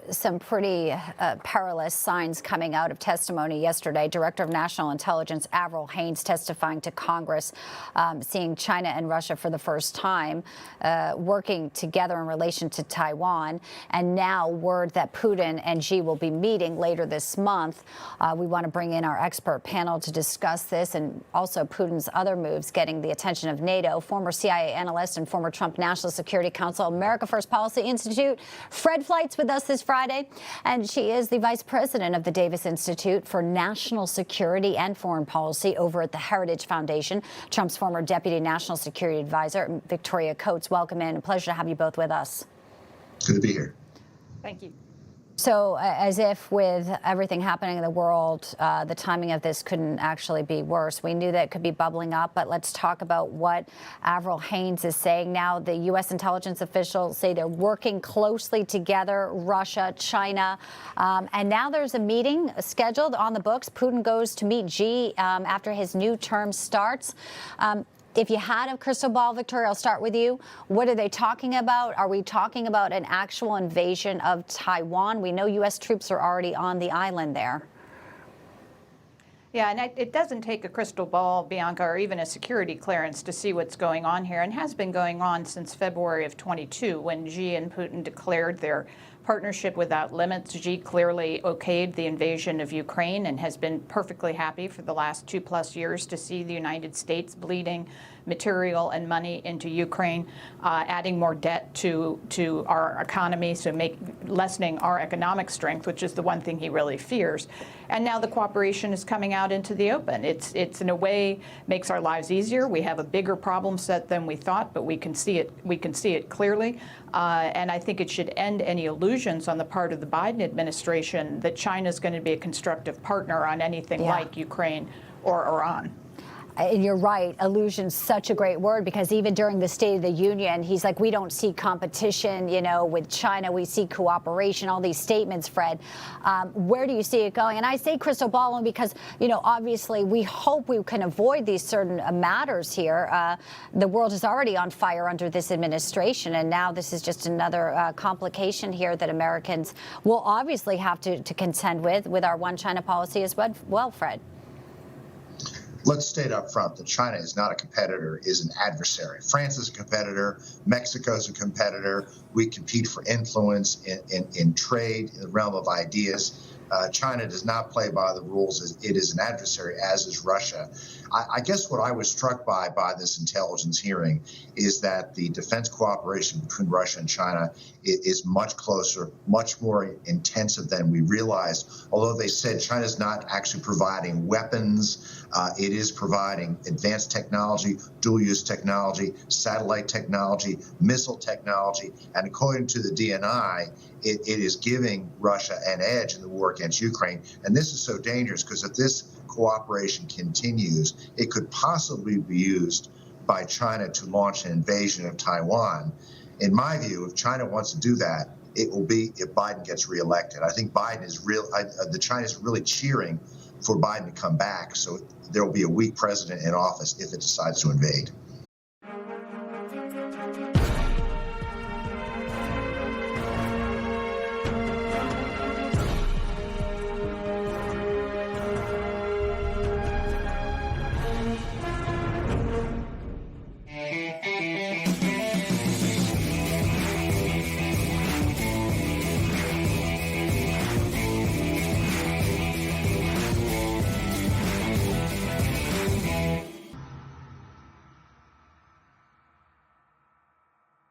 some pretty perilous signs coming out of testimony yesterday. Director of National Intelligence Avril Haines testifying to Congress, seeing China and Russia for the first time working together in relation to Taiwan. And now word that Putin and Xi will be meeting later this month. We want to bring in our expert panel to discuss this and also Putin's other moves getting the attention of NATO. Former CIA analyst and former Trump National Security Council America First Policy Institute, Fleitz with us this Friday, and she is the vice president of the Davis Institute for National Security and Foreign Policy over at the Heritage Foundation. Trump's former deputy national security advisor, Victoria Coates. Welcome in. A pleasure to have you both with us. Good to be here. Thank you. So as if with everything happening in the world, the timing of this couldn't actually be worse. We knew that it could be bubbling up, but let's talk about what Avril Haines is saying now. The U.S. intelligence officials say they're working closely together, Russia, China, and now there's a meeting scheduled on the books. Putin goes to meet Xi after his new term starts. If you had a crystal ball, Victoria, I'll start with you. What are they talking about? Are we talking about an actual invasion of Taiwan? We know U.S. troops are already on the island there. Yeah, and it doesn't take a crystal ball, Bianca, or even a security clearance to see what's going on here, and has been going on since February of 22, when Xi and Putin declared their partnership without limits. Xi clearly okayed the invasion of Ukraine and has been perfectly happy for the last 2+ years to see the United States bleeding material and money into Ukraine, adding more debt to our economy, so lessening our economic strength, which is the one thing he really fears. And now the cooperation is coming out into the open. It's in a way makes our lives easier. We have a bigger problem set than we thought, but we can see it. We can see it clearly, and I think it should end any illusions on the part of the Biden administration that China is going to be a constructive partner on anything like Ukraine or Iran. And you're right, illusion's such a great word, because even during the State of the Union, he's like, we don't see competition, with China, we see cooperation, all these statements, Fred. Where do you see it going? And I say crystal ball because, obviously we hope we can avoid these certain matters here. The world is already on fire under this administration, and now this is just another complication here that Americans will obviously have to contend with our one China policy as well, Fred. Let's state up front that China is not a competitor, is an adversary. France is a competitor. Mexico is a competitor. We compete for influence in trade, in the realm of ideas. China does not play by the rules. It is an adversary, as is Russia. I guess what I was struck by this intelligence hearing is that the defense cooperation between Russia and China is much closer, much more intensive than we realized. Although they said China's not actually providing weapons, it is providing advanced technology, dual-use technology, satellite technology, missile technology, and according to the DNI, it is giving Russia an edge in the war against Ukraine. And this is so dangerous because if this cooperation continues, it could possibly be used by China to launch an invasion of Taiwan. In my view, if China wants to do that, it will be if Biden gets reelected. I think Biden is the China's really cheering for Biden to come back. So there will be a weak president in office if it decides to invade.